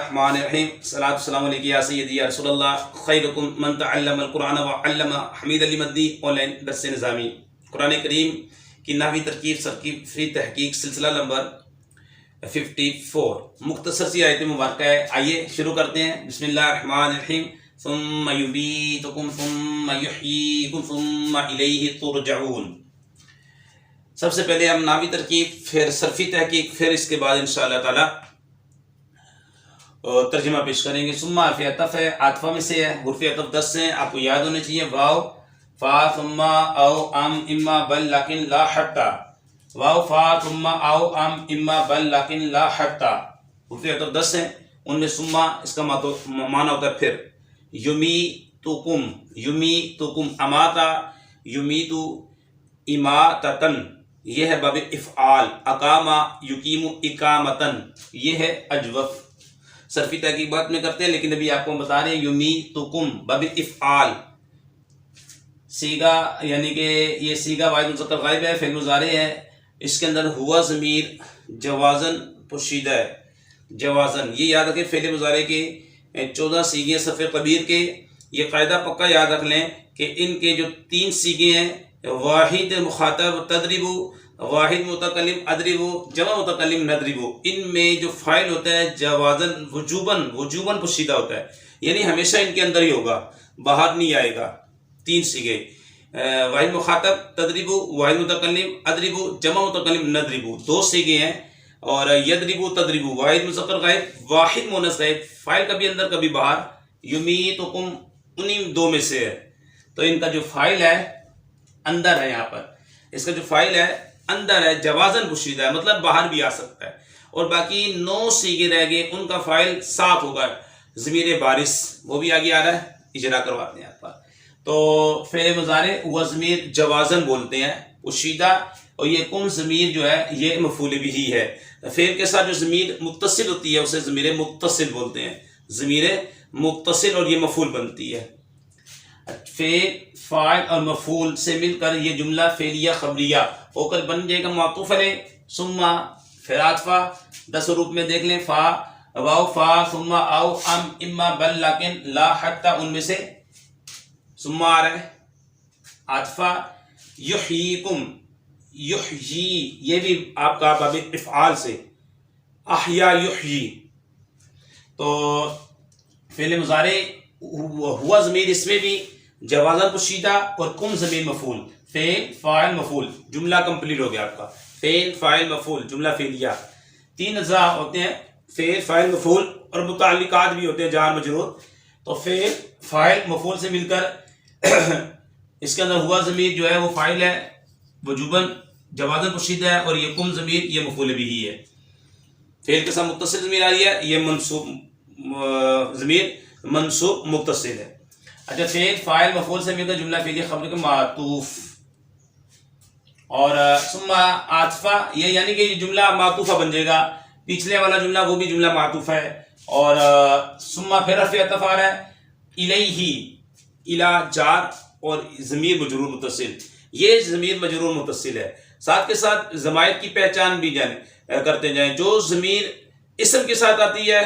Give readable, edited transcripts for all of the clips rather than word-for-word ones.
الرحمن الرحیم صلاۃ والسلام علیک یا سیدی یا رسول اللہ خیرکم من تعلم القرآن وعلم حمید علی مدنی آن لائن درس نظامی قرآن کریم کی نحوی ترکیب فری تحقیق سلسلہ نمبر 54 مختصر سی آیت مبارکہ ہے. آئیے شروع کرتے ہیں. بسم اللہ الرحمن الرحیم. ثم یبیتکم ثم یحییکم ثم الیہ ترجعون. سب سے پہلے ہم نحوی ترکیب پھر صرفی تحقیق پھر اس کے بعد انشاءاللہ تعالی ترجمہ پیش کریں گے. ثم حرف عطف ہے, عاطفہ میں سے ہے. حروف عطف 10 ہیں, آپ کو یاد ہونے چاہیے. واو فا ثم او ام اما بل لیکن لا حتی. واو فا ثم او ام اما بل لیکن لا حتی. حروف عطف 10 ہیں, ان میں ثم اس کا معنی ہوتا ہے پھر. یمیتکم, یمیتکم اماتا یمیتو اماتتن, یہ ہے باب افعال. اقامہ یقیم اقامتن, یہ ہے اجوف. صرفی تحقیقات میں کرتے ہیں لیکن ابھی آپ کو بتا رہے ہیں یمیتکم باب افعال. سیگا یعنی کہ یہ سیگا واحد مذکر غائب ہے, فعل مضارع ہے. اس کے اندر ہوا ضمیر جوازن پوشیدہ ہے. جوازن یہ یاد رکھیں, فعل مضارع کے 14 سیگے صرف کبیر کے. یہ قاعدہ پکا یاد رکھ لیں کہ ان کے جو 3 سیگے ہیں, واحد مخاطب تدریبو, واحد متکلم ادریبو, جمع متکلم ندریبو, ان میں جو فاعل ہوتا ہے جوازن وجوباً پوشیدہ ہوتا ہے, یعنی ہمیشہ ان کے اندر ہی ہوگا, باہر نہیں آئے گا. 3 سیگے واحد مخاطب تدریبو, واحد متکلم ادریبو, جمع متکلم ندریبو, 2 سیگے ہیں. اور یدریبو تدریبو واحد مذکر غائب, واحد مؤنث غائب, فاعل کبھی اندر کبھی باہر. یمیتکم انہی 2 میں سے ہے, تو ان کا جو فاعل ہے اندر ہے. یہاں پر اس کا جو فاعل ہے اندر ہے, جوازن پوشیدہ ہے, مطلب باہر بھی آ سکتا ہے. اور باقی 9 سیگے رہ گئے, ان کا فاعل ساتھ ہوگا. ضمیر بارس وہ بھی آگے آ رہا ہے, اجرا کرواتے ہیں آپ پر. تو فعل مضارع وہ ضمیر جوازن بولتے ہیں پوشیدہ, اور یہ کم ضمیر جو ہے یہ مفعول بھی ہے. فعل کے ساتھ جو ضمیر متصل ہوتی ہے اسے ضمیر متصل بولتے ہیں. ضمیر متصل, اور یہ مفعول بنتی ہے. فعل فاعل اور مفعول سے مل کر یہ جملہ فعلیہ خبریہ ہو کر بن جائے گا معطوف علیہ. ثم پھر عاطفہ 10 حروف میں دیکھ لیں. فا واو فا ثم او ام اما بل لیکن لا حتی, ان میں سے ثم آ رہا ہے. عاطفہ یحییکم, یحیی یہ بھی آپ کا باب افعال سے, احیا یحیی. تو فعل مضارع ہوا ضمیر اس میں بھی جوازن پوشیدہ, اور کم ضمیر مفعول. فعل فاعل مفعول, جملہ کمپلیٹ ہو گیا آپ کا. فعل فاعل مفعول جملہ فعلیہ. 3 اجزاء ہوتے ہیں, فعل فاعل مفعول, اور متعلقات بھی ہوتے ہیں جار مجرور. تو فعل فاعل مفعول سے مل کر اس کے اندر ہوا ضمیر جو ہے وہ فاعل ہے, وجوباً جوازن پوشیدہ ہے, اور یہ کم ضمیر یہ مفعول بھی ہی ہے. فعل کے ساتھ متصل ضمیر آ رہی ہے, یہ منصوب ضمیر منصوب متصل ہے. اچھا, فعل فاعل مفعول سے مل کر جملہ فعلیہ خبر کا معطوف. اور ثم عاطفہ یہ یعنی کہ یہ جملہ معطوفہ بن جائے گا. پچھلے والا جملہ وہ بھی جملہ معطوف ہے. اور ثم پھر حرف عطف آ رہا ہے. الیہ, الی جار اور ضمیر مجرور متصل, یہ ضمیر مجرور متصل ہے. ساتھ کے ساتھ ضمائر کی پہچان بھی کرتے جائیں. جو ضمیر اسم کے ساتھ آتی ہے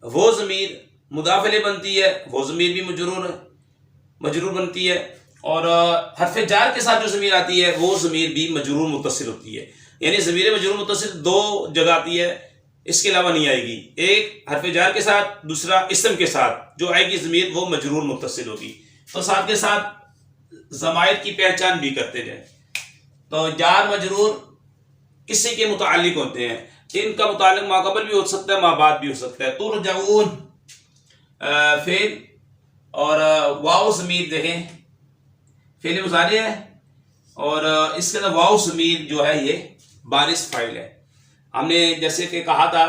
وہ ضمیر مضاف الیہ بنتی ہے, وہ ضمیر بھی مجرور بنتی ہے. اور حرف جار کے ساتھ جو ضمیر آتی ہے وہ ضمیر بھی مجرور متصل ہوتی ہے. یعنی ضمیر مجرور متصل 2 جگہ آتی ہے, اس کے علاوہ نہیں آئے گی. ایک حرف جار کے ساتھ, دوسرا اسم کے ساتھ جو آئے گی ضمیر وہ مجرور متصل ہوگی. تو ساتھ کے ساتھ ضمائر کی پہچان بھی کرتے جائیں. تو جار مجرور کسی کے متعلق ہوتے ہیں, ان کا متعلق ما قبل بھی ہو سکتا ہے, ما بعد بھی ہو سکتا ہے. ترجعون فعل, اور واو ضمیر دیکھیں فعل مضارع ہے, اور اس کے اندر واو ضمیر جو ہے یہ بارس فاعل ہے. ہم نے جیسے کہ کہا تھا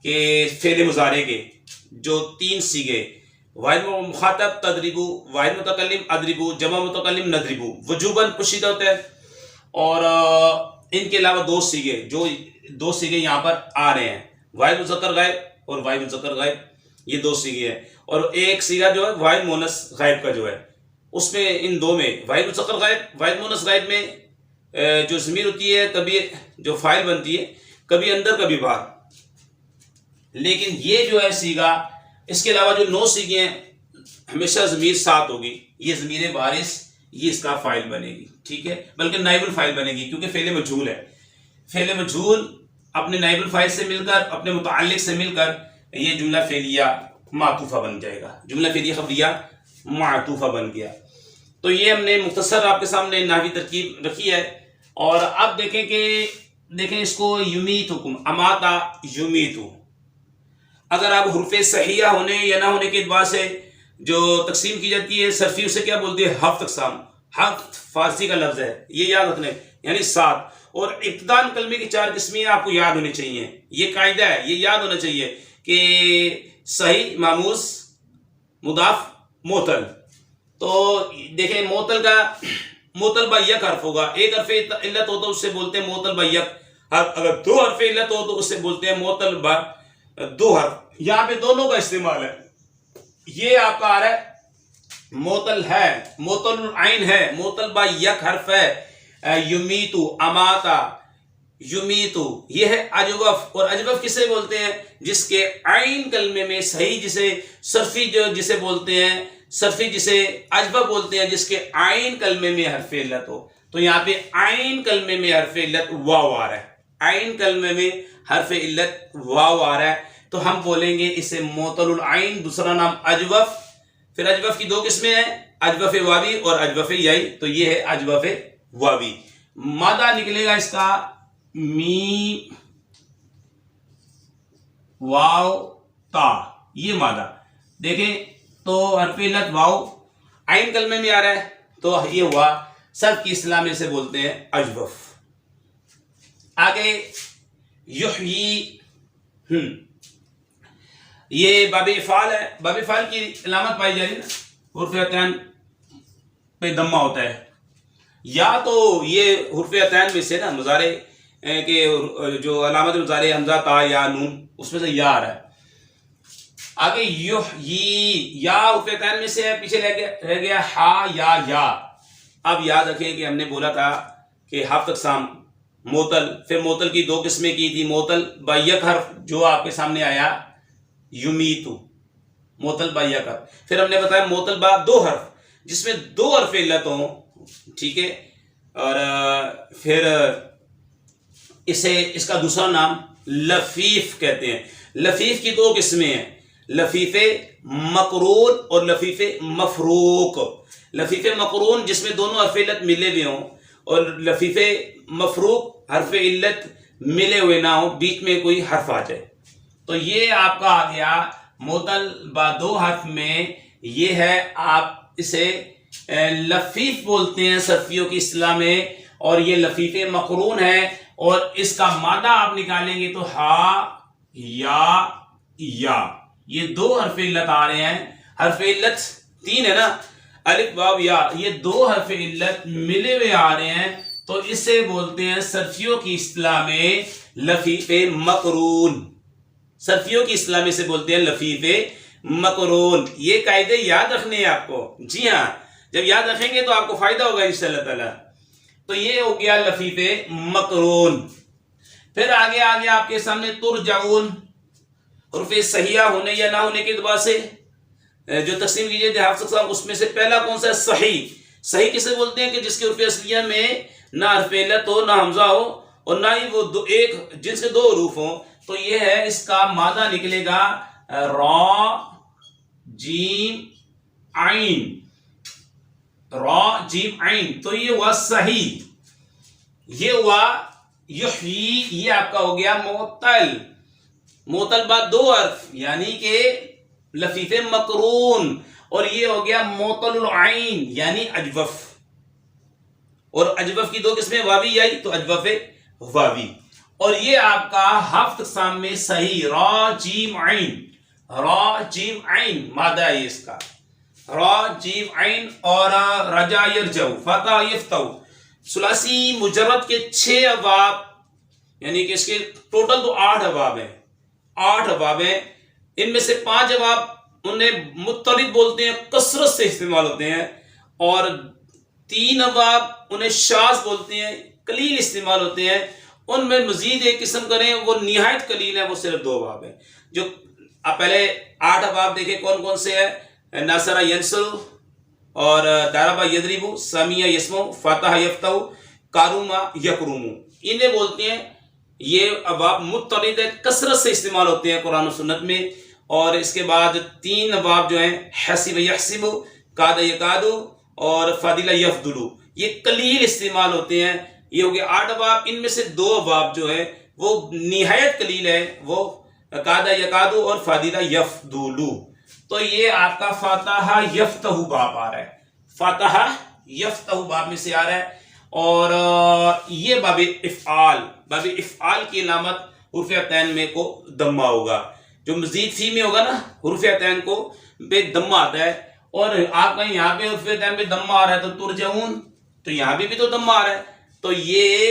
کہ فعل مضارع کے جو 3 سیگے, واحد مخاطب تدریبو, واحد متکلم ادریبو, جمع متکلم ندریبو, وجوباً پوشیدہ ہوتا ہے. اور ان کے علاوہ 2 سیگے, جو 2 سیگے یہاں پر آ رہے ہیں, واحد مذکر غائب اور واحد مذکر غائب, یہ 2 سیگے ہیں. اور ایک سیگا جو ہے واحد مؤنث غائب کا جو ہے, اس میں ان 2 میں واحد مذکر غائب, واحد مؤنث غائب میں جو ضمیر ہوتی ہے کبھی جو فاعل بنتی ہے کبھی اندر کبھی باہر, لیکن یہ جو ہے سیگا، اس کے علاوہ جو 9 سیگے ہیں ہمیشہ ضمیر ساتھ ہوگی، یہ ضمیر بارث یہ اس کا فاعل بنے گی، ٹھیک ہے، بلکہ نائب الفاعل بنے گی، کیونکہ فعل مجہول ہے. فعل مجہول اپنے نائب الفاعل سے مل کر، اپنے متعلق سے مل کر یہ جملہ فعلیہ معطوفہ بن جائے گا، جملہ فعلیہ خبریہ معطوفہ بن گیا. تو یہ ہم نے مختصر آپ کے سامنے نحوی ترکیب رکھی ہے. اور اب دیکھیں اس کو یمیتکم، اماتا یمیتو، اگر آپ حروف صحیحہ ہونے یا نہ ہونے کے اعتبار سے جو تقسیم کی جاتی ہے صرفی، اسے کیا بولتے ہیں؟ ہفت اقسام. ہفت فارسی کا لفظ ہے، یہ یاد رکھنا ہے، یعنی 7. اور ابتداءً کلمے کی 4 قسمیں آپ کو یاد ہونی چاہیے، یہ قاعدہ ہے، یہ یاد ہونا چاہیے کہ صحیح، ماموز، مضاف، معطل. تو دیکھیں معطل با یک حرف ہوگا، ایک حرف علت ہو تو اس سے بولتے ہیں معطل با یک حرف، اگر 2 حرف علت ہو تو اس سے بولتے ہیں معطل با 2 حرف. یہاں پہ دونوں کا استعمال ہے. یہ آپ کا آ رہا ہے معطل ہے، معطل العین ہے، معطل با یک حرف ہے، یمیتو، اماتا، یمیتو، یہ ہے اجوف. اور اجوف کسے بولتے ہیں؟ جس کے عین کلمے میں صحیح، جسے صرفی جسے بولتے ہیں، صرفی جسے اجوف بولتے ہیں، جس کے عین کلمے میں حرف علت ہو. تو یہاں پہ عین کلمے میں حرف علت واو آ رہا ہے، عین کلمے میں حرف علت واو آ رہا ہے، تو ہم بولیں گے اسے معطل العین، دوسرا نام اجوف. پھر اجوف کی 2 قسمیں ہیں، اجوف واوی اور اجوف یائی. تو یہ ہے اجوف واوی. مادہ نکلے گا اس کا میم واو تا، یہ مادہ. دیکھیں تو حرف علت واو عین کلمے میں آ رہا ہے، تو یہ ہوا صرف کی اصطلاح میں سے بولتے ہیں اجوف. آگے یحیی، یہ باب افعال ہے. باب افعال کی علامت پائی جا رہی ہے نا، حرف عطین پہ دمہ ہوتا ہے. یا تو یہ حرف عطین میں سے نا مضارع کے جو علامت مضارع حمزہ تا یا نون، اس میں سے یا آ رہا ہے. آگے یحیی، یا حرف عطین میں سے ہے، پیچھے رہ گیا ہا یا. اب یاد رکھیں کہ ہم نے بولا تھا کہ ہفت اقسام معطل، پھر معطل کی 2 قسمیں کی تھی، معطل با یک حرف جو آپ کے سامنے آیا یمیتو، معطل با یک حرف. پھر ہم نے بتایا معطل با 2 حرف جس میں 2 حرف علت ہوں، ٹھیک ہے. اور پھر اس کا دوسرا نام لفیف کہتے ہیں. لفیف کی 2 قسمیں ہیں، لفیف مقرون اور لفیف مفروق. لفیف مقرون جس میں دونوں حرف علت ملے ہوئے ہوں، اور لفیف مفروق حرف علت ملے ہوئے نہ ہوں، بیچ میں کوئی حرف آ جائے. تو یہ آپ کا آ گیا معطل با 2 حرف میں، یہ ہے آپ اسے لفیف بولتے ہیں صرفیوں کی اصطلاح میں، اور یہ لفیف مقرون ہے. اور اس کا مادہ آپ نکالیں گے تو ہا یا، یہ 2 حرف علت آ رہے ہیں. حرف علت 3 ہے نا، الف واو یا، یہ 2 حرف علت ملے ہوئے آ رہے ہیں، تو اسے بولتے ہیں صرفیوں کی اصطلاح میں لفیف مقرون. صرفیوں کی اصطلاح میں سے بولتے ہیں لفیف مقرون. یہ قاعدے یاد رکھنے ہیں آپ کو. جی ہاں، جب یاد رکھیں گے تو آپ کو فائدہ ہوگا انشاءاللہ تعالی. تو یہ ہو گیا لفیف مقرون. پھر آگے آپ کے سامنے ترجعون، حروف صحیحہ ہونے یا نہ ہونے کے اعتبار سے جو تقسیم کیجیے تھے حفظ اقسام، اس میں سے پہلا کون سا ہے؟ صحیح. صحیح کسے بولتے ہیں؟ کہ جس کے حروف اصلیہ میں نہ حرف علت ہو، نہ حمزہ ہو، اور نہ ہی وہ ایک جنس کے 2 حروف ہوں. تو یہ ہے، اس کا مادہ نکلے گا را جیم عین، را جیم عین. تو یہ ہوا صحیح. یہ ہوا یحیی، یہ آپ کا ہو گیا معطل با 2 حرف یعنی کہ لفیف مقرون. اور یہ ہو گیا معطل العین یعنی اجوف. اور اجوف کی 2 قسمیں واوی یائی، تو اجوف واوی. اور یہ آپ کا ہفت اقسام میں صحیح را جیم عین، را جیم عین مادہ ہے اس کا، را جیم عین. اور رجا یرجو، فتح یفتح، ثلاثی مجرد کے 6 ابواب، یعنی کہ اس کے ٹوٹل تو 8 ابواب ہیں. 8 ابواب ہیں، ان میں سے 5 ابواب انہیں مضطرد بولتے ہیں، کثرت سے استعمال ہوتے ہیں. اور 3 ابواب انہیں شاذ بولتے ہیں، قلیل استعمال ہوتے ہیں. ان میں مزید ایک قسم کریں وہ نہایت قلیل ہے، وہ صرف 2 باب ہیں. جو آپ پہلے 8 باب دیکھیں کون کون سے ہیں. ناصرہ ینصر اور داربا یدریبو، سامیہ یسمو، فاتحہ یفتح، کاروما یکرومو، انہیں بولتے ہیں. یہ ابواب متعدد ہے، کثرت سے استعمال ہوتے ہیں قرآن و سنت میں. اور اس کے بعد 3 ابواب جو ہیں حسب یحسب، کاد یکاد اور فاضل یفضل، یہ قلیل استعمال ہوتے ہیں. یہ ہو گیا 8 ابواب. ان میں سے 2 ابواب جو ہے وہ نہایت قلیل ہے، وہ کاد یکاد اور فاضل یفضل. تو یہ آپ کا فاتحہ یفتح باب آ رہا ہے، فاتحہ یفتح باب میں سے آ رہا ہے. اور یہ باب افعال کی علامت حروف عطین میں کو دمہ ہوگا. جو مزید فی میں ہوگا نا حروف عطین کو بے دمہ آتا ہے. اور آپ کہیں یہاں پہ حروف عطین پہ دمہ آ رہا ہے تو ترجعون، تو یہاں بھی تو دمہ آ رہا ہے. تو یہ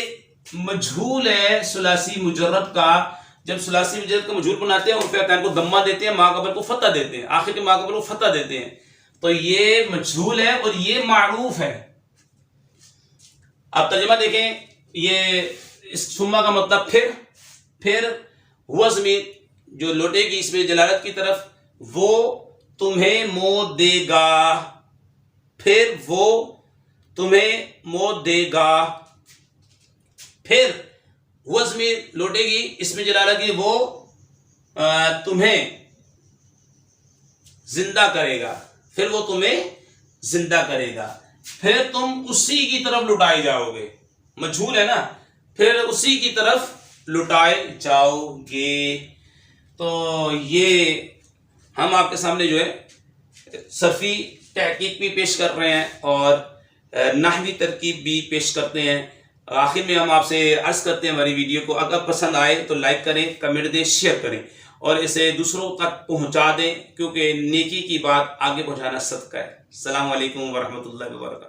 مجھول ہے ثلاثی مجرد کا. جب ثلاثی مجرد کا مجھول بناتے ہیں حروف عطین کو دمہ دیتے ہیں، ما قبل کو فتح دیتے ہیں، آخر کے ما قبل کو فتح دیتے ہیں. تو یہ مجھول ہے اور یہ معروف ہے. اب ترجمہ دیکھیں. یہ اس ثم کا مطلب پھر ہوا ضمیر جو لوٹے گی اس میں جلالت کی طرف، وہ تمہیں موت دے گا. پھر وہ تمہیں موت دے گا. پھر ہوا ضمیر لوٹے گی اس میں جلالت کی، وہ تمہیں زندہ کرے گا. پھر وہ تمہیں زندہ کرے گا. پھر تم اسی کی طرف لٹائے جاؤ گے. مجھول ہے نا، پھر اسی کی طرف لٹائے جاؤ گے. تو یہ ہم آپ کے سامنے جو ہے صرفی تحقیق بھی پیش کر رہے ہیں اور نحوی ترکیب بھی پیش کرتے ہیں. آخر میں ہم آپ سے عرض کرتے ہیں ہماری ویڈیو کو اگر پسند آئے تو لائک کریں، کمنٹ دیں، شیئر کریں اور اسے دوسروں تک پہنچا دیں، کیونکہ نیکی کی بات آگے پہنچانا صدقہ ہے. السلام علیکم ورحمۃ اللہ وبرکاتہ.